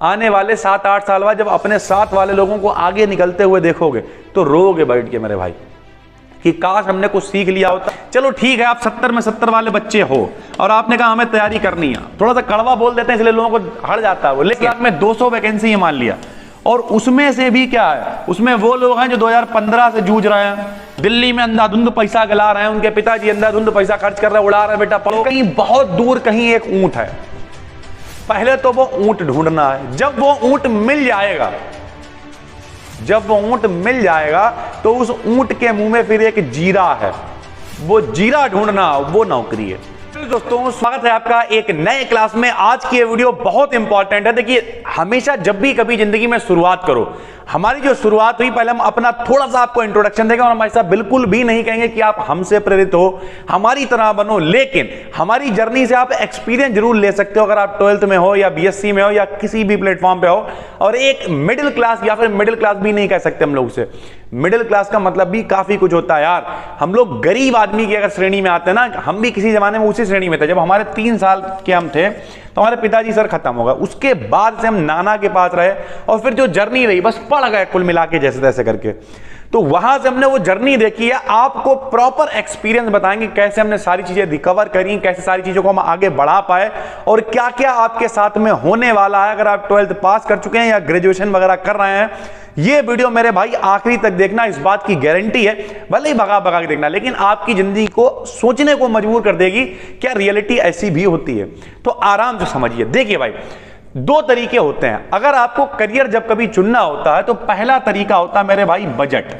आने वाले 7-8 साल बाद जब अपने साथ वाले लोगों को आगे निकलते हुए देखोगे तो रोओगे बैठ के मेरे भाई कि काश हमने कुछ सीख लिया होता। चलो ठीक है, आप 70 में 70 वाले बच्चे हो और आपने कहा हमें तैयारी करनी है, थोड़ा सा कड़वा बोल देते हैं इसलिए लोगों को हट जाता है वो, लेकिन में 200 वैकेंसी मान लिया और उसमें से भी क्या है, उसमें वो लोग हैं जो 2015 से जूझ रहे हैं, दिल्ली में अंधाधुंध पैसा गला रहे हैं, उनके पिताजी अंधाधुंध पैसा खर्च कर रहे हैं, उड़ा रहे हैं, बेटा पढ़ो। कहीं बहुत दूर कहीं एक ऊंट है, पहले तो वो ऊंट ढूंढना है। जब वो ऊंट मिल जाएगा, जब वो ऊंट मिल जाएगा तो उस ऊंट के मुंह में फिर एक जीरा है, वो जीरा ढूंढना वो नौकरी है। दोस्तों स्वागत है आपका एक नए क्लास में। आज की ये वीडियो बहुत इंपॉर्टेंट है। देखिए हमेशा जब भी कभी जिंदगी में शुरुआत करो, हमारी जो शुरुआत हुई पहले हम अपना थोड़ा सा आपको इंट्रोडक्शन देंगे और हम ऐसा बिल्कुल भी नहीं कहेंगे कि आप हमसे प्रेरित हो, हमारी तरह बनो, लेकिन हमारी जर्नी से आप एक्सपीरियंस जरूर ले सकते हो। अगर आप 12th में हो या बीएससी में हो या किसी भी प्लेटफॉर्म पे हो, और एक मिडिल क्लास या फिर मिडिल क्लास भी नहीं कह सकते हम लोग उसे, मिडिल क्लास का मतलब भी काफी कुछ होता है यार। हम लोग गरीब आदमी की अगर श्रेणी में आते हैं ना, हम भी किसी जमाने में उसी श्रेणी में थे। जब हमारे 3 साल के हम थे तो हमारे पिताजी सर खत्म हो गए, उसके बाद से हम नाना के पास रहे और फिर जो जर्नी रही बस पढ़ गए कुल मिला के जैसे तैसे करके। तो वहां से हमने वो जर्नी देखी है, आपको प्रॉपर एक्सपीरियंस बताएंगे कैसे हमने सारी चीजें रिकवर करी, कैसे सारी चीजों को हम आगे बढ़ा पाए और क्या क्या आपके साथ में होने वाला है अगर आप 12th पास कर चुके हैं या ग्रेजुएशन वगैरह कर रहे हैं। ये वीडियो मेरे भाई आखिरी तक देखना, इस बात की गारंटी है, भले ही भगा भगा के देखना, लेकिन आपकी जिंदगी को सोचने को मजबूर कर देगी, क्या रियलिटी ऐसी भी होती है। तो आराम से समझिए। देखिए भाई 2 तरीके होते हैं अगर आपको करियर जब कभी चुनना होता है। तो पहला तरीका होता है मेरे भाई बजट।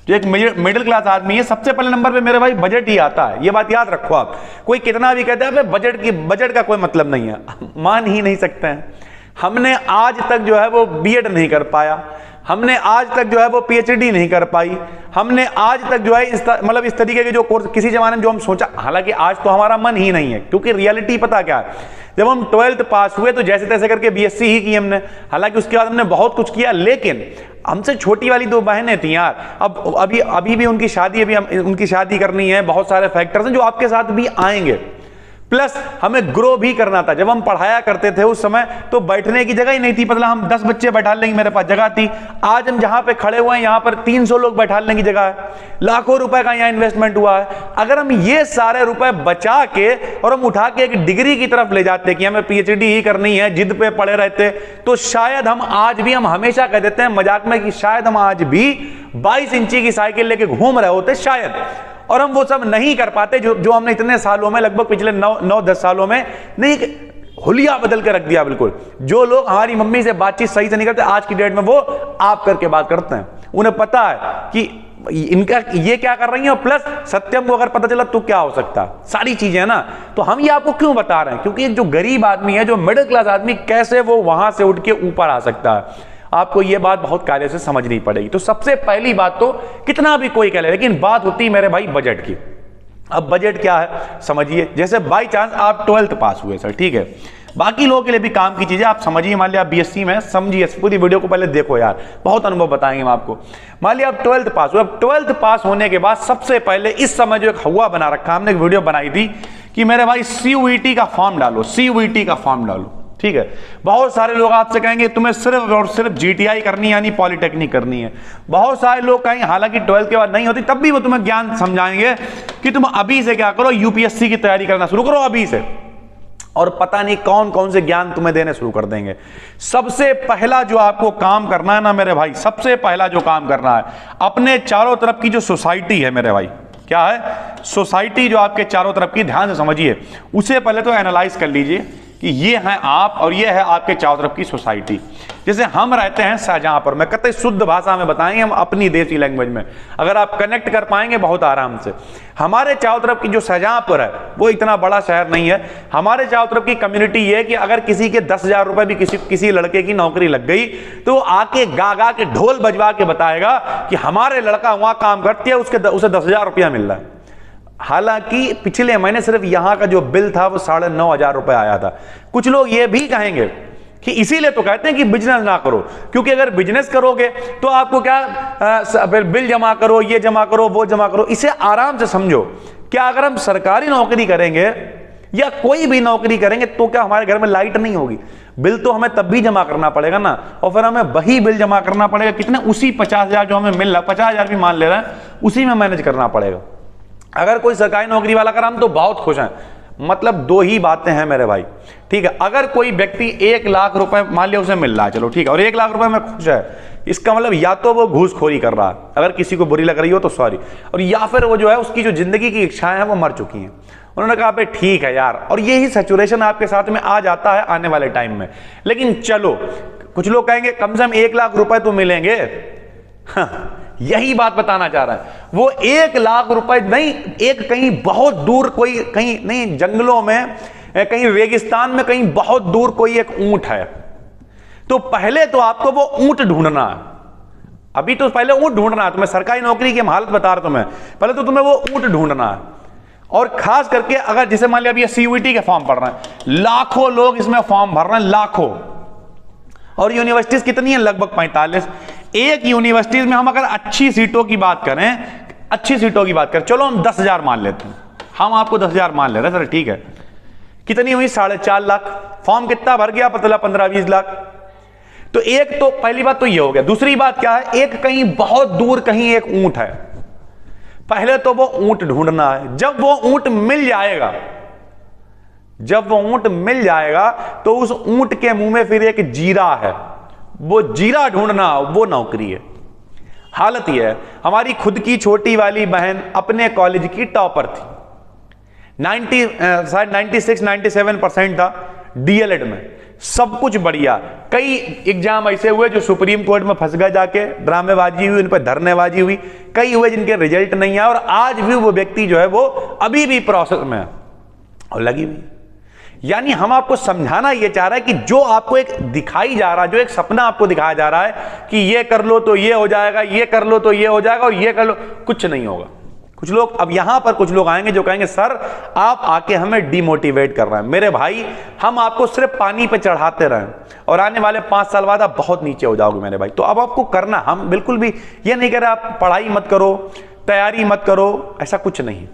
जो एक मिडिल क्लास आदमी है सबसे पहले नंबर पे मेरे भाई बजट ही आता है, ये बात याद रखो आप। कोई कितना भी कहता है बजट का कोई मतलब नहीं है, मान ही नहीं सकते हैं। हमने आज तक जो है वो बीएड नहीं कर पाया, हमने आज तक जो है वो पीएचडी नहीं कर पाई, हमने आज तक जो है इस तरीके के जो कोर्स किसी जमाने में जो हम सोचा, हालांकि आज तो हमारा मन ही नहीं है, क्योंकि रियलिटी पता क्या है, जब हम 12th पास हुए तो जैसे तैसे करके बीएससी ही की हमने, हालांकि उसके बाद हमने बहुत कुछ किया, लेकिन हमसे छोटी वाली 2 बहनें थी यार। अब अभी भी उनकी शादी, उनकी शादी करनी है, बहुत सारे फैक्टर्स हैं जो आपके साथ भी आएंगे, प्लस हमें ग्रो भी करना था। जब हम पढ़ाया करते थे उस समय तो बैठने की जगह ही नहीं थी, मतलब हम 10 बच्चे बैठा लेंगे, मेरे पास जगह थी। आज हम जहां पे खड़े हुए हैं यहां पर 300 लोग बैठा लेने की जगह है, लाखों रुपए का यहां इन्वेस्टमेंट हुआ है। अगर हम ये सारे रुपए बचा के और हम उठा के एक डिग्री की तरफ ले जाते कि हमें पीएचडी ही करनी है, जिद पे पड़े रहते, तो शायद हम आज भी, हम हमेशा कह देते हैं मजाक में कि शायद हम आज भी 22 इंची की साइकिल लेके घूम रहे होते शायद, और हम वो सब नहीं कर पाते जो हमने इतने सालों में, लगभग पिछले 9-10 सालों में नहीं, हुलिया बदल के रख दिया बिल्कुल। जो लोग हमारी मम्मी से बातचीत सही से नहीं करते, आज की डेट में वो आप करके बात करते हैं। उन्हें पता है कि इनका ये क्या कर रही है, और प्लस सत्यम को अगर पता चला तो क्या हो सकता है, सारी चीजें है ना। तो हम ये आपको क्यों बता रहे हैं, क्योंकि एक जो गरीब आदमी है, जो मिडिल क्लास आदमी, कैसे वो वहां से उठ के ऊपर आ सकता है, आपको यह बात बहुत कायदे से समझनी पड़ेगी। तो सबसे पहली बात तो कितना भी कोई कह ले, लेकिन बात होती है मेरे भाई बजट की। अब बजट क्या है समझिए, जैसे बाई चांस आप 12th पास हुए सर, ठीक है, बाकी लोगों के लिए भी काम की चीजें आप समझिए। मान लिया आप बीएससी में, समझिए पूरी वीडियो को पहले देखो यार, बहुत अनुभव बताएंगे हम आपको। मान लिया आप 12th पास हुए, अब 12th पास होने के बाद सबसे पहले इस समय जो एक हवा बना रखा, हमने एक वीडियो बनाई थी कि मेरे भाई CUET का फॉर्म डालो, CUET का फॉर्म डालो, ठीक है। बहुत सारे लोग आपसे कहेंगे तुम्हें सिर्फ और सिर्फ GTI करनी है, यानी पॉलिटेक्निक करनी है। बहुत सारे लोग कहेंगे, हालांकि 12th के बाद नहीं होती, तब भी वो तुम्हें ज्ञान समझाएंगे कि तुम अभी से क्या करो, यूपीएससी की तैयारी करना शुरू करो अभी से, और पता नहीं कौन कौन से ज्ञान तुम्हें देने शुरू कर देंगे। सबसे पहला जो आपको काम करना है ना मेरे भाई, सबसे पहला जो काम करना है, अपने चारों तरफ की जो सोसाइटी है मेरे भाई, क्या है सोसाइटी जो आपके चारों तरफ की, ध्यान से समझिए, उसे पहले तो एनालाइज कर लीजिए कि ये हैं आप और ये है आपके चारों तरफ की सोसाइटी। जैसे हम रहते हैं शाहजहांपुर में, कतई शुद्ध भाषा में बताएंगे हम, अपनी देसी लैंग्वेज में, अगर आप कनेक्ट कर पाएंगे बहुत आराम से। हमारे चारों तरफ की जो शाहजहांपुर है वो इतना बड़ा शहर नहीं है, हमारे चारों तरफ की कम्युनिटी ये है कि अगर किसी के 10,000 रुपए भी किसी लड़के की नौकरी लग गई तो आके गा के ढोल बजवा के बताएगा कि हमारे लड़का वहां काम करती है, उसे 10,000 रुपया मिल रहा है। हालांकि पिछले महीने सिर्फ यहां का जो बिल था वो 9,500 रुपए आया था। कुछ लोग ये भी कहेंगे कि इसीलिए तो कहते हैं कि बिजनेस ना करो, क्योंकि अगर बिजनेस करोगे तो आपको क्या बिल जमा करो, ये जमा करो, वो जमा करो। इसे आराम से समझो, क्या अगर हम सरकारी नौकरी करेंगे या कोई भी नौकरी करेंगे तो क्या हमारे घर में लाइट नहीं होगी? बिल तो हमें तब भी जमा करना पड़ेगा ना, और फिर हमें वही बिल जमा करना पड़ेगा कितने, उसी 50,000 जो हमें मिल रहा, 50,000 भी मान ले रहे हैं, उसी में मैनेज करना पड़ेगा। अगर कोई सरकारी नौकरी वाला कर, हम तो बहुत खुश हैं। मतलब दो ही बातें हैं मेरे भाई, ठीक है। अगर कोई व्यक्ति 1 लाख रुपए मान लिया उसे मिल रहा है, चलो ठीक है, और 1 लाख रुपए में खुश है, इसका मतलब या तो वो घूसखोरी कर रहा है, अगर किसी को बुरी लग रही हो तो सॉरी, और या फिर वो जो है उसकी जो जिंदगी की इच्छाएं हैं वो मर चुकी हैं। उन्होंने कहा भाई ठीक है यार, और यही सिचुएशन आपके साथ में आ जाता है आने वाले टाइम में। लेकिन चलो, कुछ लोग कहेंगे कम से कम 1 लाख रुपए तो मिलेंगे। हाँ, यही बात बताना चाह रहा है वो। 1 लाख रुपए नहीं, एक कहीं बहुत दूर कोई, कहीं नहीं जंगलों में, कहीं रेगिस्तान में, कहीं बहुत दूर कोई एक ऊंट है, तो पहले तो आपको वो ऊंट ढूंढना है। अभी तो पहले ऊंट ढूंढना है तुम्हें, सरकारी नौकरी की हम हालत बता रहा तुम्हें, पहले तो तुम्हें वो ऊंट ढूंढना है। और खास करके अगर जैसे मान लिया अभी सीयूईटी के फॉर्म भर रहे हैं, लाखों लोग इसमें फॉर्म भर रहे हैं, लाखों, और यूनिवर्सिटीज कितनी है, लगभग 45। एक यूनिवर्सिटीज में हम अगर अच्छी सीटों की बात करें, अच्छी सीटों की बात करें, चलो हम 10,000 मान लेते हैं, हम आपको 10,000 मान ले रहे हैं सर, ठीक है, कितनी हुई, 4.5 लाख। फॉर्म कितना भर गया, पता 15-20 लाख। तो एक तो पहली बात तो ये हो गया। दूसरी बात क्या है, एक कहीं बहुत दूर कहीं एक ऊंट है, पहले तो वो ऊंट ढूंढना है। जब वो ऊंट मिल जाएगा, जब वो ऊंट मिल जाएगा तो उस ऊंट के मुंह में फिर एक जीरा है, वो जीरा ढूंढना, वो नौकरी है। हालत यह है, हमारी खुद की छोटी वाली बहन अपने कॉलेज की टॉपर थी, 96-97% था डीएलएड में, सब कुछ बढ़िया। कई एग्जाम ऐसे हुए जो सुप्रीम कोर्ट में फंस गए, जाके ड्रामेबाजी हुई, उन पर धरनेबाजी हुई, कई हुए जिनके रिजल्ट नहीं आए, और आज भी वो व्यक्ति जो है वो अभी भी प्रोसेस में है और लगी हुई। यानी हम आपको समझाना ये चाह रहा है कि जो आपको एक दिखाई जा रहा है, जो एक सपना आपको दिखाया जा रहा है कि ये कर लो तो ये हो जाएगा, ये कर लो तो ये हो जाएगा, और ये कर लो, कुछ नहीं होगा। कुछ लोग अब यहां पर कुछ लोग आएंगे जो कहेंगे सर आप आके हमें डिमोटिवेट कर रहे हैं। मेरे भाई, हम आपको सिर्फ पानी पे चढ़ाते रहें और आने वाले 5 साल बाद आप बहुत नीचे हो जाओगे मेरे भाई। तो अब आपको करना, हम बिल्कुल भी ये नहीं कह रहे आप पढ़ाई मत करो, तैयारी मत करो, ऐसा कुछ नहीं,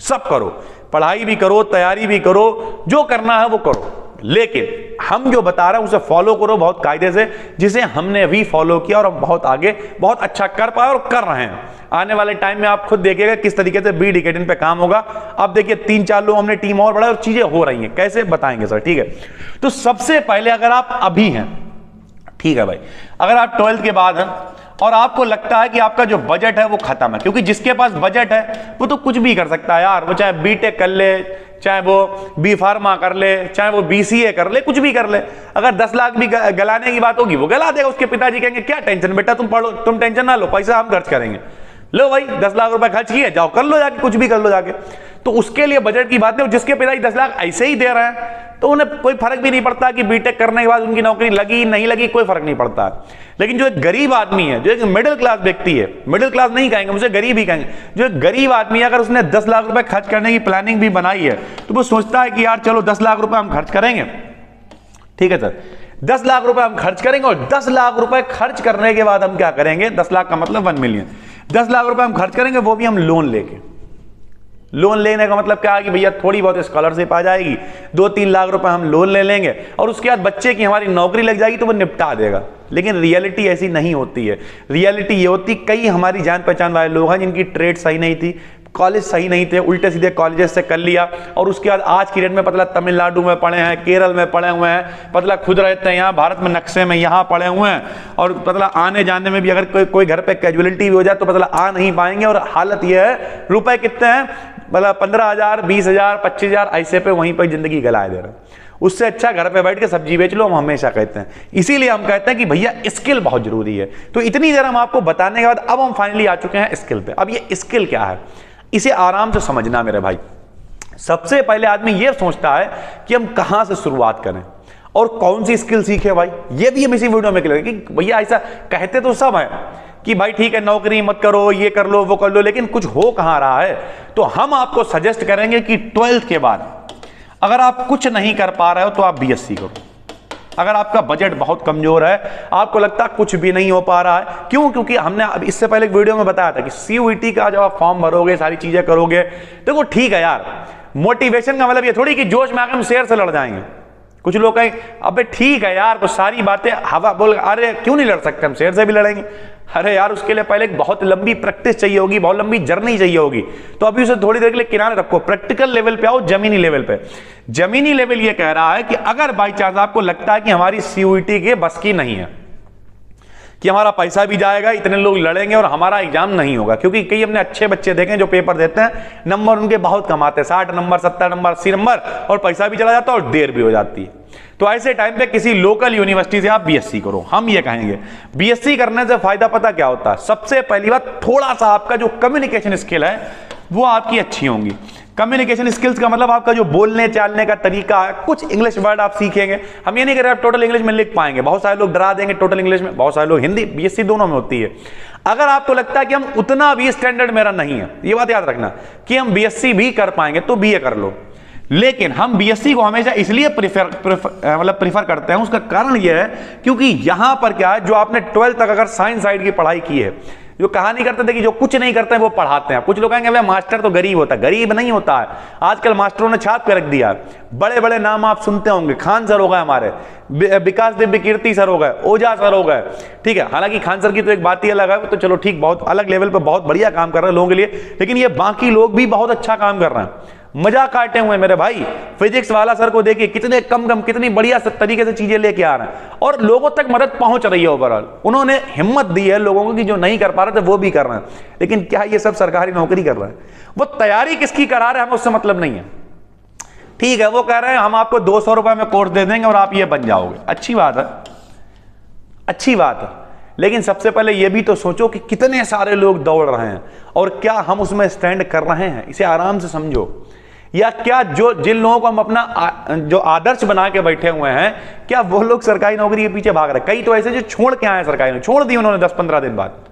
सब करो, पढ़ाई भी करो, तैयारी भी करो, जो करना है वो करो, लेकिन हम जो बता रहे हैं उसे फॉलो करो बहुत कायदे से, जिसे हमने भी फॉलो किया और हम बहुत आगे बहुत अच्छा कर पाए और कर रहे हैं। आने वाले टाइम में आप खुद देखिएगा किस तरीके से बीड एकेडमी पे काम होगा। अब देखिए 3-4 लोग हमने टीम और बढ़ाई और चीजें हो रही हैं, कैसे बताएंगे सर, ठीक है। तो सबसे पहले अगर आप अभी हैं, ठीक है भाई, अगर आप 12th के बाद हैं और आपको लगता है कि आपका जो बजट है वो खत्म है, क्योंकि जिसके पास बजट है वो तो कुछ भी कर सकता है यार, वो चाहे बीटेक कर ले, चाहे वो बी फार्मा कर ले, चाहे वो बीसीए कर ले, कुछ भी कर ले। अगर 10 लाख भी गलाने की बात होगी वो गला देगा। उसके पिताजी कहेंगे क्या टेंशन बेटा, तुम पढ़ो, तुम टेंशन ना लो, पैसा हम खर्च करेंगे। लो भाई 10 लाख रुपए खर्च किए, जाओ कर लो जाके, कुछ भी कर लो जाके। तो उसके लिए बजट की बात नहीं। जिसके पिताजी 10 लाख ऐसे ही दे रहे हैं तो उन्हें कोई फर्क भी नहीं पड़ता कि बीटेक करने के बाद उनकी नौकरी लगी नहीं लगी, कोई फर्क नहीं पड़ता। लेकिन जो एक गरीब आदमी है, जो एक मिडिल क्लास व्यक्ति है, मिडिल क्लास नहीं कहेंगे, मुझे गरीब ही कहेंगे, जो एक गरीब आदमी है, अगर उसने 10 लाख रुपए खर्च करने की प्लानिंग भी बनाई है तो वो सोचता है कि यार चलो 10 लाख रुपए हम खर्च करेंगे, ठीक है सर, 10 लाख रुपए हम खर्च करेंगे, और 10 लाख रुपए खर्च करने के बाद हम क्या करेंगे, 10 लाख का मतलब 1 मिलियन, 10 लाख रुपए हम खर्च करेंगे, वो भी हम लोन लेके। लोन लेने का मतलब क्या है कि भैया थोड़ी बहुत स्कॉलरशिप आ जाएगी, 2-3 लाख रुपए हम लोन ले लेंगे, और उसके बाद बच्चे की हमारी नौकरी लग जाएगी तो वो निपटा देगा। लेकिन रियलिटी ऐसी नहीं होती है। रियलिटी ये होती, कई हमारी जान पहचान वाले लोग हैं जिनकी ट्रेड सही नहीं थी, कॉलेज सही नहीं थे, उल्टे सीधे कॉलेजेस से कर लिया, और उसके बाद आज की डेट में पतला तमिलनाडु में पढ़े हैं, केरल में पढ़े हुए हैं, पतला खुद रहते हैं यहाँ भारत में नक्शे में यहाँ पढ़े हुए हैं, और पतला आने जाने में भी अगर कोई घर पे कैजुअलिटी भी हो जाए तो पतला आ नहीं पाएंगे। और हालत यह है, रुपए कितने हैं, मतलब 15,000, 20,000, 25,000 ऐसे पे वहीं पर जिंदगी गलाए दे रहे हैं। उससे अच्छा घर पे बैठ के सब्जी बेच लो, हम हमेशा कहते हैं। इसीलिए हम कहते हैं कि भैया स्किल बहुत जरूरी है। तो इतनी देर हम आपको बताने के बाद अब हम फाइनली आ चुके हैं स्किल पे। अब ये स्किल क्या है, इसे आराम से समझना मेरे भाई। सबसे पहले आदमी ये सोचता है कि हम कहां से शुरुआत करें और कौन सी स्किल सीखे भाई। ये भी हम इसी वीडियो में क्लियर कि भैया ऐसा कहते तो सब है कि भाई ठीक है नौकरी मत करो, ये कर लो वो कर लो, लेकिन कुछ हो कहां रहा है। तो हम आपको सजेस्ट करेंगे कि 12th के बाद अगर आप कुछ नहीं कर पा रहे हो तो आप बीएससी करो। अगर आपका बजट बहुत कमजोर है, आपको लगता है कुछ भी नहीं हो पा रहा है, क्यों? क्योंकि हमने अब इससे पहले एक वीडियो में बताया था कि सीयूईटी का जब आप फॉर्म भरोगे, सारी चीजें करोगे, देखो ठीक है यार, मोटिवेशन का मतलब ये थोड़ी कि जोश में आकर हम शेर से लड़ जाएंगे। कुछ लोग कहें अबे ठीक है यार, कुछ सारी बातें हवा बोल, अरे क्यों नहीं लड़ सकते, हम शेर से भी लड़ेंगे। अरे यार उसके लिए पहले एक बहुत लंबी प्रैक्टिस चाहिए होगी, बहुत लंबी जर्नी चाहिए होगी, तो अभी उसे थोड़ी देर के लिए किनारे रखो, प्रैक्टिकल लेवल पे आओ, जमीनी लेवल पे। जमीनी लेवल ये कह रहा है कि अगर बाई चांस आपको लगता है कि हमारी सीयूईटी के बस की नहीं है, कि हमारा पैसा भी जाएगा, इतने लोग लड़ेंगे और हमारा एग्जाम नहीं होगा, क्योंकि कई हमने अच्छे बच्चे देखे जो पेपर देते हैं, नंबर उनके बहुत कम आते हैं, 60 नंबर, 70 नंबर, 80 नंबर, और पैसा भी चला जाता है और देर भी हो जाती है। तो ऐसे टाइम पे किसी लोकल यूनिवर्सिटी से आप बीएससी करो। हम ये कहेंगे बीएससी करने से फायदा पता क्या होता है? सबसे पहली बात, थोड़ा सा आपका जो कम्युनिकेशन स्किल है वो आपकी अच्छी होंगी। कम्युनिकेशन स्किल्स का मतलब आपका जो बोलने चालने का तरीका है, कुछ इंग्लिश वर्ड आप सीखेंगे। हम ये नहीं कह रहे आप टोटल इंग्लिश में लिख पाएंगे, बहुत सारे लोग डरा देंगे टोटल इंग्लिश में, बहुत सारे लोग हिंदी, बीएससी दोनों में होती है। अगर आपको लगता है कि हम उतना भी स्टैंडर्ड मेरा नहीं है, ये बात याद रखना कि हम बीएससी भी कर पाएंगे, तो बीए कर लो। लेकिन हम बीएससी को हमेशा इसलिए प्रीफर करते हैं, उसका कारण यह है क्योंकि यहां पर क्या है, जो आपने 12th तक अगर साइंस साइड की पढ़ाई की है, जो कहानी करते थे कि जो कुछ नहीं करते हैं वो पढ़ाते हैं। कुछ लोग कहेंगे भाई मास्टर तो गरीब होता है, गरीब नहीं होता है। आजकल मास्टरों ने छाप के रख दिया, बड़े बड़े नाम आप सुनते होंगे, खान सर हो गए हमारे, विकास दिव्य कीर्ति सर हो गए, ओझा सर हो गए, ठीक है। हालांकि खान सर की तो एक बात ही अलग है, तो चलो ठीक, बहुत अलग लेवल पे बहुत बढ़िया काम कर रहे हैं लोगों के लिए, लेकिन ये बाकी लोग भी बहुत अच्छा काम कर रहे हैं, मजा काटे हुए मेरे भाई। फिजिक्स वाला सर को देखिए, कितने कम कितनी बढ़िया तरीके से चीजें लेके आ रहे हैं और लोगों तक मदद पहुंच रही है। ओवरऑल उन्होंने हिम्मत दी है लोगों को कि जो नहीं कर पा रहे थे वो भी कर रहे हैं। लेकिन क्या ये सब सरकारी नौकरी कर रहे हैं? वो तैयारी किसकी करा रहे हैं, हमें उससे मतलब नहीं है। ठीक है, वो कह रहे हैं हम आपको 200 रुपए में कोर्स दे देंगे और आप ये बन जाओगे। अच्छी बात है, अच्छी बात है, लेकिन सबसे पहले ये भी तो सोचो कि कितने सारे लोग दौड़ रहे हैं और क्या हम उसमें स्टैंड कर रहे हैं, इसे आराम से समझो। या क्या जो जिन लोगों को हम अपना जो आदर्श बना के बैठे हुए हैं, क्या वो लोग सरकारी नौकरी के पीछे भाग रहे हैं? कई तो ऐसे जो छोड़ के आए सरकारी नौकरी, छोड़ दी उन्होंने 10-15 दिन बाद।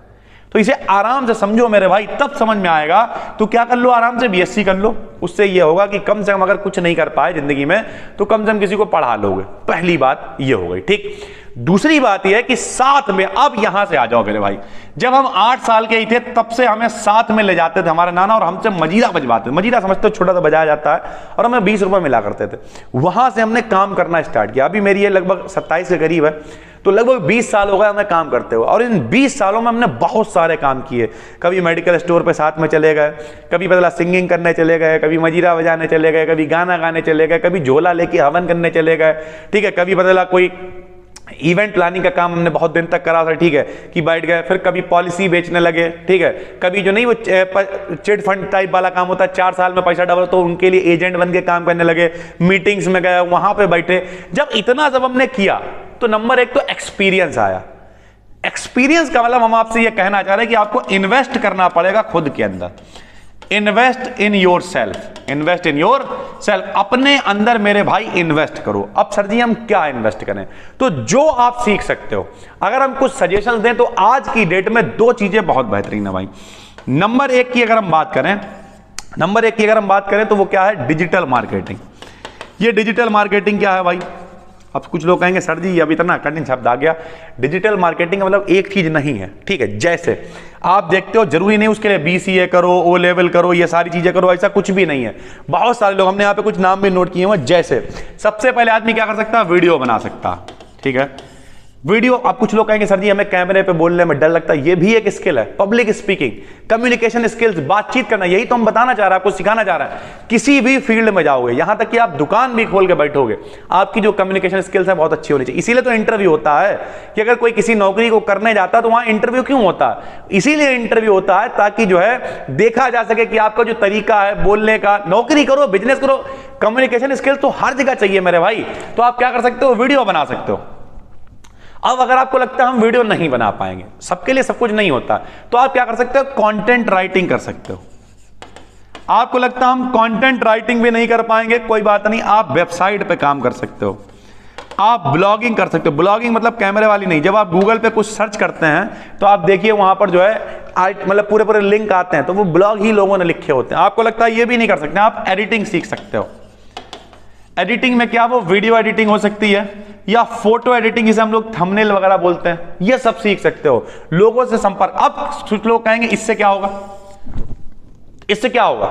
तो इसे आराम से समझो मेरे भाई, तब समझ में आएगा। तो क्या कर लो, आराम से बीएससी कर लो। उससे ये होगा कि कम से कम अगर कुछ नहीं कर पाए जिंदगी में तो कम से कम किसी को पढ़ा लोगे। पहली बात ये हो गई, ठीक। दूसरी बात यह है कि साथ में, अब यहां से आ जाओ मेरे भाई, जब हम 8 साल के ही थे तब से हमें साथ में ले जाते थे हमारे नाना और हमसे मजीरा बजवाते। मजीरा समझते हो, छोटा सा बजाया जाता है, और हमें 20 रुपए मिला करते थे। वहां से हमने काम करना स्टार्ट किया। अभी मेरी ये लगभग 27 के करीब है, तो लगभग 20 साल हो गए हमें काम करते हुए। और इन 20 सालों में हमने बहुत सारे काम किए। कभी मेडिकल स्टोर पे साथ में चले गए, कभी बदला सिंगिंग करने चले गए, कभी मजीरा बजाने चले गए, कभी गाना गाने चले गए, कभी झोला लेके हवन करने चले गए, ठीक है। कभी बदला कोई इवेंट प्लानिंग का काम हमने बहुत दिन तक करा था, ठीक है, कि बैठ गए। फिर कभी पॉलिसी बेचने लगे, ठीक है। कभी जो नहीं वो चिट फंड टाइप वाला काम होता है, 4 साल में पैसा डबल, तो उनके लिए एजेंट बन के काम करने लगे। मीटिंग्स में गए, वहां पे बैठे। जब इतना जब हमने किया तो नंबर 1 तो एक्सपीरियंस आया। एक्सपीरियंस का मतलब हम आपसे ये कहना चाह रहे हैं कि आपको इन्वेस्ट करना पड़ेगा खुद के अंदर। Invest in your self, invest in your self, अपने अंदर मेरे भाई इन्वेस्ट करो। अब सर जी हम क्या इन्वेस्ट करें? तो जो आप सीख सकते हो, अगर हम कुछ सजेशन दें तो आज की डेट में 2 चीजें बहुत बेहतरीन है भाई। नंबर 1 की अगर हम बात करें, तो वो क्या है? Digital marketing. ये डिजिटल मार्केटिंग क्या है भाई? अब कुछ लोग कहेंगे सर जी अब इतना कठिन शब्द आ गया। डिजिटल मार्केटिंग का मतलब एक चीज नहीं है, ठीक है। जैसे आप देखते हो, जरूरी नहीं उसके लिए BCA करो, O लेवल करो, ये सारी चीजें करो, ऐसा कुछ भी नहीं है। बहुत सारे लोग, हमने यहाँ पे कुछ नाम भी नोट किए हुए। जैसे सबसे पहले आदमी क्या कर सकता है? वीडियो बना सकता है, ठीक है। वीडियो, अब कुछ लोग कहेंगे सर जी हमें कैमरे पे बोलने में डर लगता है, ये भी एक स्किल है। पब्लिक स्पीकिंग, कम्युनिकेशन स्किल्स, बातचीत करना, यही तो हम बताना चाह रहे हैं, आपको सिखाना चाह रहे हैं। किसी भी फील्ड में जाओगे, यहां तक कि आप दुकान भी खोल के बैठोगे, आपकी जो कम्युनिकेशन स्किल्स है बहुत अच्छी होनी चाहिए। इसीलिए तो इंटरव्यू होता है कि अगर कोई किसी नौकरी को करने जाता है तो वहां इंटरव्यू क्यों होता है? इसीलिए इंटरव्यू होता है ताकि जो है देखा जा सके कि आपका जो तरीका है बोलने का, नौकरी करो, बिजनेस करो, कम्युनिकेशन स्किल्स तो हर जगह चाहिए मेरे भाई। तो आप क्या कर सकते हो? वीडियो बना सकते हो। अब अगर आपको लगता है हम वीडियो नहीं बना पाएंगे, सबके लिए सब कुछ नहीं होता, तो आप क्या कर सकते हो? कंटेंट राइटिंग कर सकते हो। आपको लगता है हम कंटेंट राइटिंग भी नहीं कर पाएंगे, कोई बात नहीं, आप वेबसाइट पे काम कर सकते हो, आप ब्लॉगिंग कर सकते हो। ब्लॉगिंग मतलब कैमरे वाली नहीं। जब आप गूगल पे कुछ सर्च करते हैं तो आप देखिए वहां पर जो है मतलब पूरे पूरे लिंक आते हैं, तो वो ब्लॉग ही लोगों ने लिखे होते हैं। आपको लगता है ये भी नहीं कर सकते, आप एडिटिंग सीख सकते हो। एडिटिंग में क्या, वो वीडियो एडिटिंग हो सकती है या फोटो एडिटिंग, जिसे हम लोग थंबनेल वगैरह बोलते हैं, ये सब सीख सकते हो। लोगों से संपर्क। अब कुछ लोग कहेंगे इससे क्या होगा? इससे क्या होगा?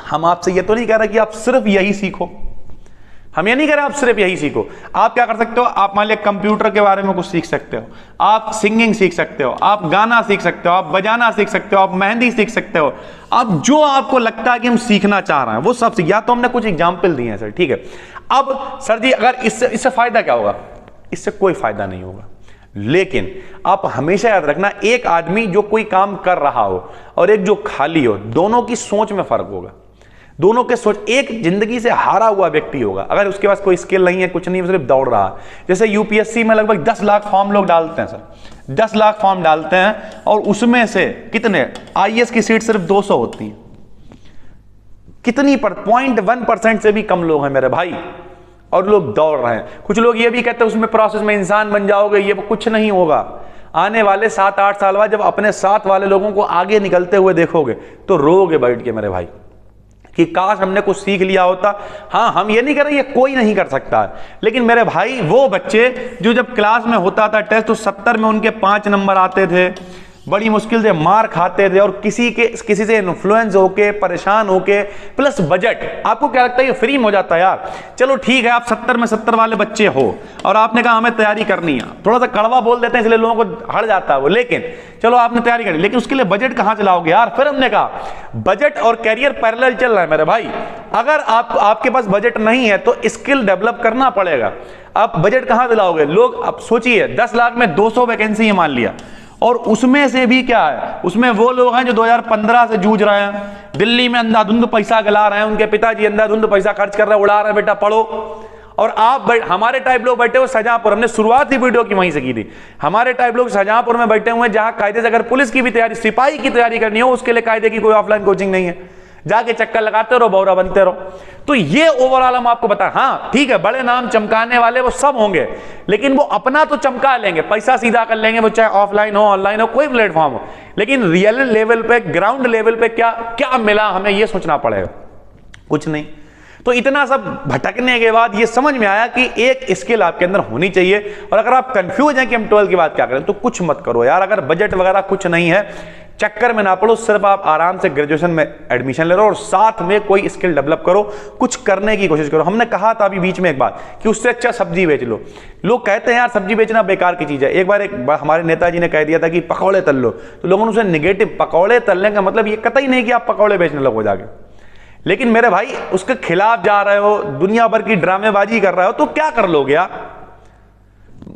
हम आपसे ये तो नहीं कह रहे कि आप सिर्फ यही सीखो, हम ये नहीं कह रहे आप सिर्फ यही सीखो। आप क्या कर सकते हो, आप मान लिया कंप्यूटर के बारे में कुछ सीख सकते हो, आप सिंगिंग सीख सकते हो, आप गाना सीख सकते हो, आप बजाना सीख सकते हो, आप मेहंदी सीख सकते हो। अब जो आपको लगता है कि हम सीखना चाह रहे हैं वो सब सीख। या तो हमने कुछ एग्जाम्पल दिए हैं सर, ठीक है। अब सर जी अगर इससे फायदा क्या होगा, इससे कोई फायदा नहीं होगा। लेकिन आप हमेशा याद रखना, एक आदमी जो कोई काम कर रहा हो और एक जो खाली हो, दोनों की सोच में फर्क होगा। दोनों के सोच, एक जिंदगी से हारा हुआ व्यक्ति होगा, अगर उसके पास कोई स्किल नहीं है, कुछ नहीं, सिर्फ दौड़ रहा है। जैसे यूपीएससी में लगभग 10 लाख फॉर्म लोग डालते हैं सर, 10 लाख फॉर्म डालते हैं और उसमें से कितने आईएएस की सीट सिर्फ 200 होती है। कितनी 0.1% से भी कम लोग हैं मेरे भाई, और लोग दौड़ रहे हैं। कुछ लोग ये भी कहते हैं उसमें प्रोसेस में इंसान बन जाओगे, ये कुछ नहीं होगा। आने वाले 7-8 साल बाद जब अपने साथ वाले लोगों को आगे निकलते हुए देखोगे तो रोगे बैठ के मेरे भाई कि काश हमने कुछ सीख लिया होता। हाँ, हम ये नहीं कर रहे ये कोई नहीं कर सकता, लेकिन मेरे भाई वो बच्चे जो जब क्लास में होता था टेस्ट तो 70 में उनके 5 नंबर आते थे, बड़ी मुश्किल से मार खाते थे, और किसी से इन्फ्लुएंस होके, परेशान होके, प्लस बजट, आपको क्या लगता है ये फ्री में हो जाता है यार। चलो ठीक है, आप 70 में 70 वाले बच्चे हो और आपने कहा हमें तैयारी करनी है, थोड़ा सा कड़वा बोल देते हैं इसलिए लोगों को हट जाता है वो, लेकिन चलो आपने तैयारी करी, लेकिन उसके लिए बजट कहां से लाओगे यार। फिर हमने कहा बजट और कैरियर पैरेलल चल रहा है मेरे भाई। अगर आपके पास बजट नहीं है तो स्किल डेवलप करना पड़ेगा। आप बजट कहां से लाओगे। लोग अब सोचिए 10 लाख में 200 वैकेंसी मान लिया, और उसमें से भी क्या है, उसमें वो लोग हैं जो 2015 से जूझ रहे हैं, दिल्ली में अंधाधुंध पैसा गला रहे हैं, उनके पिताजी अंधाधुंध पैसा खर्च कर रहे हैं, उड़ा रहे हैं, बेटा पढ़ो। और आप हमारे टाइप लोग बैठे हुए शाहजहांपुर, हमने शुरुआत ही वीडियो की वहीं से की थी, हमारे टाइप लोग शाहजहांपुर में बैठे हुए हैं जहां कायदे से अगर पुलिस की भी तैयारी, सिपाही की तैयारी करनी हो उसके लिए कायदे की कोई ऑफलाइन कोचिंग नहीं है, जाके चक्कर लगाते रहो, बौरा बनते रहो। तो ये ओवरऑल हम आपको बताएं। हाँ ठीक है, बड़े नाम चमकाने वाले वो सब होंगे, लेकिन वो अपना तो चमका लेंगे, पैसा सीधा कर लेंगे, वो चाहे ऑफलाइन हो ऑनलाइन हो कोई प्लेटफॉर्म हो, लेकिन रियल लेवल पे, ग्राउंड लेवल पे क्या क्या मिला हमें ये सोचना पड़ेगा, कुछ नहीं। तो इतना सब भटकने के बाद ये समझ में आया कि एक स्किल आपके अंदर होनी चाहिए। और अगर आप कंफ्यूज हैं कि हम 12 के बाद क्या करें तो कुछ मत करो यार। अगर बजट वगैरह कुछ नहीं है, चक्कर में ना पड़ो, सिर्फ आप आराम से ग्रेजुएशन में एडमिशन ले लो और साथ में कोई स्किल डेवलप करो, कुछ करने की कोशिश करो। हमने कहा था अभी बीच में एक बात कि उससे अच्छा सब्जी बेच लो। लोग कहते हैं यार सब्जी बेचना बेकार की चीज है। एक बार हमारे नेताजी ने कह दिया था कि पकौड़े तल लो, तो लोगों ने उसे निगेटिव, पकौड़े तलने का मतलब ये कतई नहीं कि आप पकौड़े बेचने लगो जाके। लेकिन मेरे भाई उसके खिलाफ जा रहे हो, दुनिया भर की ड्रामेबाजी कर रहे हो, तो क्या कर लोगे यार।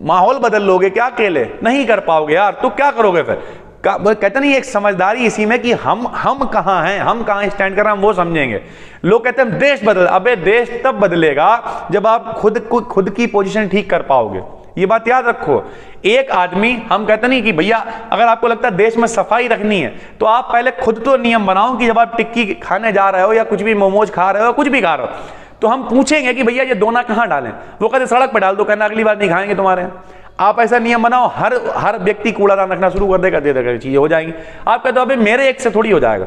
माहौल बदल लोगे क्या अकेले, नहीं कर पाओगे यार, तो क्या करोगे फिर। कहते नहीं एक समझदारी इसी में कि हम कहां हैं, हम कहां स्टैंड कर रहे हैं, हम वो समझेंगे। लोग कहते हैं देश बदल, अबे देश तब बदलेगा जब आप खुद की पोजीशन ठीक कर पाओगे। ये बात याद रखो। एक आदमी, हम कहते नहीं कि भैया अगर आपको लगता है देश में सफाई रखनी है तो आप पहले खुद तो नियम बनाओ कि जब आप टिक्की खाने जा रहे हो या कुछ भी मोमोज खा रहे हो, कुछ भी खा रहे हो, तो हम पूछेंगे कि भैया ये दोना कहां डालें, वो कहते सड़क पर डाल दो, कहना अगली बार नहीं खाएंगे तुम्हारे यहाँ। आप ऐसा नियम बनाओ, हर व्यक्ति कूड़ादान रखना शुरू कर देगा, दे देगा, चीजें हो जाएंगी। आप कहते हो अबे मेरे एक से थोड़ी हो जाएगा।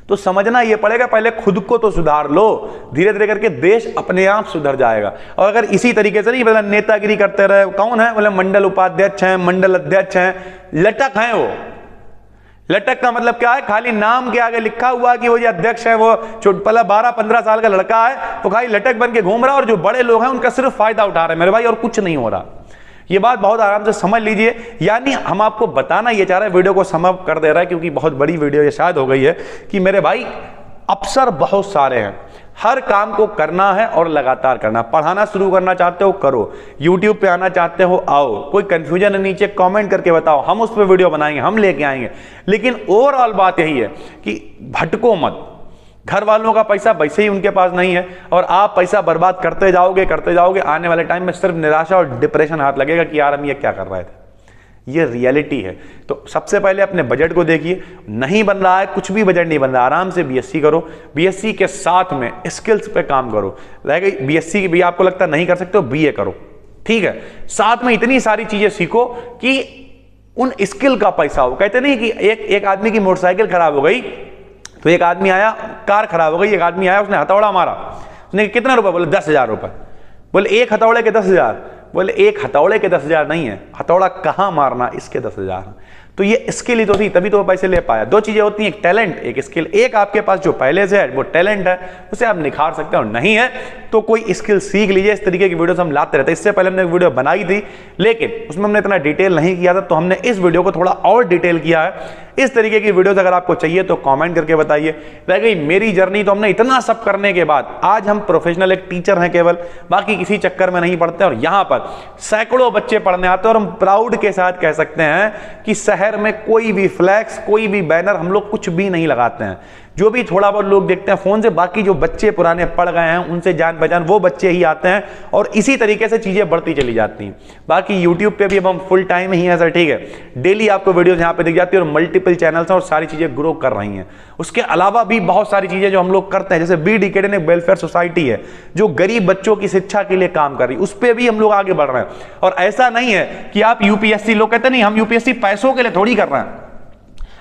तो समझना ये पड़ेगा, पहले खुद को तो सुधार लो, धीरे धीरे करके देश अपने आप सुधर जाएगा। और अगर इसी तरीके से नहीं बोला नेतागिरी करते रहे, कौन है बोले मंडल उपाध्यक्ष हैं, मंडल अध्यक्ष हैं, लटक हैं वो। लटक का मतलब क्या है, खाली नाम के आगे लिखा हुआ कि वो ये अध्यक्ष है, वो 12-15 साल का लड़का है, तो खाली लटक बन के घूम रहा है, और जो बड़े लोग हैं उनका सिर्फ फायदा उठा रहे हैं मेरे भाई, और कुछ नहीं हो रहा। ये बात बहुत आराम से समझ लीजिए। यानी हम आपको बताना ये चाह रहे हैं, वीडियो को सम अप कर दे रहा है क्योंकि बहुत बड़ी वीडियो ये शायद हो गई है, कि मेरे भाई अवसर बहुत सारे हैं, हर काम को करना है और लगातार करना। पढ़ाना शुरू करना चाहते हो करो, यूट्यूब पे आना चाहते हो आओ, कोई कंफ्यूजन है नीचे कमेंट करके बताओ, हम उस पर वीडियो बनाएंगे, हम लेके आएंगे। लेकिन ओवरऑल बात यही है कि भटको मत। घर वालों का पैसा वैसे ही उनके पास नहीं है, और आप पैसा बर्बाद करते जाओगे, आने वाले टाइम में सिर्फ निराशा और डिप्रेशन हाथ लगेगा कि यार हम ये क्या कर रहे थे। ये रियलिटी है। तो सबसे पहले अपने बजट को देखिए, नहीं बन रहा है, कुछ भी बजट नहीं बन रहा, आराम से बीएससी करो, बीएससी के साथ में स्किल्स पे काम करो। रहेगा बीएससी की भी आपको लगता नहीं कर सकते हो, बीए करो, ठीक है, साथ में इतनी सारी चीजें सीखो कि उन स्किल का पैसा हो। कहते नहीं कि एक आदमी की मोटरसाइकिल खराब हो गई तो एक आदमी आया, कार खराब हो गई, एक आदमी आया उसने हथौड़ा मारा, उसने कितना रुपए, बोले 10,000 रुपए। बोले एक हथौड़े के 10,000, बोले एक हथौड़े के 10,000 नहीं है, हथौड़ा कहां मारना इसके 10,000। तो ये स्किल ही तो थी, तभी तो वो पैसे ले पाया। दो चीजें होती हैं, एक टैलेंट, एक स्किल। एक आपके पास जो पहले से है वो टैलेंट है, उसे आप निखार सकते हैं, और नहीं है तो कोई स्किल सीख लीजिए। इस तरीके की वीडियोस हम लाते रहते हैं। इससे पहले हमने एक वीडियो बनाई थी, लेकिन उसमें हमने इतना डिटेल नहीं किया था, तो हमने इस वीडियो को थोड़ा और डिटेल किया है। इस तरीके की वीडियोस अगर आपको चाहिए तो कमेंट करके बताइए। रह गई मेरी जर्नी, तो हमने इतना सब करने के बाद आज हम प्रोफेशनल एक टीचर हैं केवल, बाकी किसी चक्कर में नहीं पढ़ते, और यहां पर सैकड़ों बच्चे पढ़ने आते हैं, और हम प्राउड के साथ कह सकते हैं कि शहर में कोई भी फ्लैक्स, कोई भी बैनर हम लोग कुछ भी नहीं लगाते हैं। जो भी थोड़ा बहुत लोग देखते हैं फोन से, बाकी जो बच्चे पुराने पढ़ गए हैं उनसे जान पहचान वो बच्चे ही आते हैं, और इसी तरीके से चीजें बढ़ती चली जाती हैं। बाकी यूट्यूब पे भी अब हम फुल टाइम ही हैं सर, ठीक है। डेली आपको वीडियोस यहाँ पे दिख जाती है, और मल्टीपल चैनल्स हैं, और सारी चीजें ग्रो कर रही हैं। उसके अलावा भी बहुत सारी चीजें जो हम लोग करते हैं, जैसे बी डिकेडन एक वेलफेयर सोसाइटी है जो गरीब बच्चों की शिक्षा के लिए काम कर रही है, उस पर भी हम लोग आगे बढ़ रहे हैं। और ऐसा नहीं है कि आप यूपीएससी, लोग कहते नहीं हम यूपीएससी पैसों के लिए थोड़ी कर रहे हैं,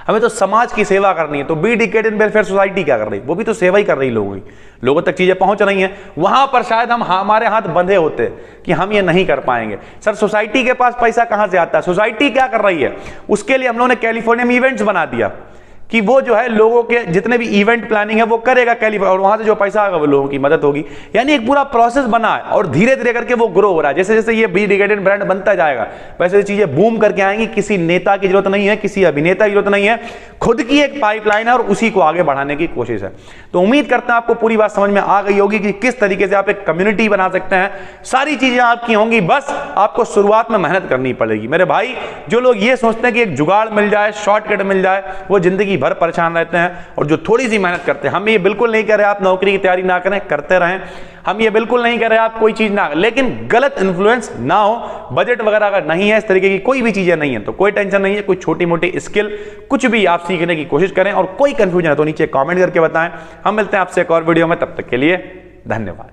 हमें तो समाज की सेवा करनी है। तो बी डिकेडन वेलफेयर सोसाइटी क्या कर रही है? वो भी तो सेवा ही कर रही है लोगों की, लोगों तक चीजें पहुंच रही हैं। वहां पर शायद हमारे हाथ बंधे होते कि हम ये नहीं कर पाएंगे। सर सोसाइटी के पास पैसा कहां से आता है? सोसाइटी क्या कर रही है? उसके लिए हम लोगों ने कैलिफोर्निया में इवेंट्स बना दिया कि वो जो है लोगों के जितने भी इवेंट प्लानिंग है वो करेगा कैलिफोर्निया, और वहां से जो पैसा आएगा वो लोगों की मदद होगी। यानी एक पूरा प्रोसेस बना है, और धीरे धीरे करके वो ग्रो हो रहा है। जैसे जैसे ये बी डिकेडन ब्रांड बनता जाएगा, वैसे चीजें बूम करके आएंगी। किसी नेता की जरूरत नहीं है, किसी अभिनेता की जरूरत नहीं है, खुद की एक पाइपलाइन है, और उसी को आगे बढ़ाने की कोशिश है। तो उम्मीद करते हैं आपको पूरी बात समझ में आ गई होगी कि किस तरीके से आप एक कम्युनिटी बना सकते हैं। सारी चीजें आपकी होंगी, बस आपको शुरुआत में मेहनत करनी पड़ेगी। मेरे भाई, जो लोग ये सोचते हैं कि एक जुगाड़ मिल जाए, शॉर्टकट मिल जाए, वो जिंदगी भर परेशान रहते हैं। और जो थोड़ी सी मेहनत करते हैं, हम ये बिल्कुल नहीं कह रहे आप नौकरी की तैयारी ना करें, करते रहें। हम ये बिल्कुल नहीं कह रहे आप कोई चीज ना, लेकिन गलत इन्फ्लुएंस ना हो। बजट वगैरह अगर नहीं है, इस तरीके की कोई भी चीजें नहीं है, तो कोई टेंशन नहीं है। कोई छोटी मोटी स्किल कुछ भी आप सीखने की कोशिश करें, और कोई कंफ्यूजन है तो नीचे कमेंट करके बताएं। हम मिलते हैं आपसे एक और वीडियो में, तब तक के लिए धन्यवाद।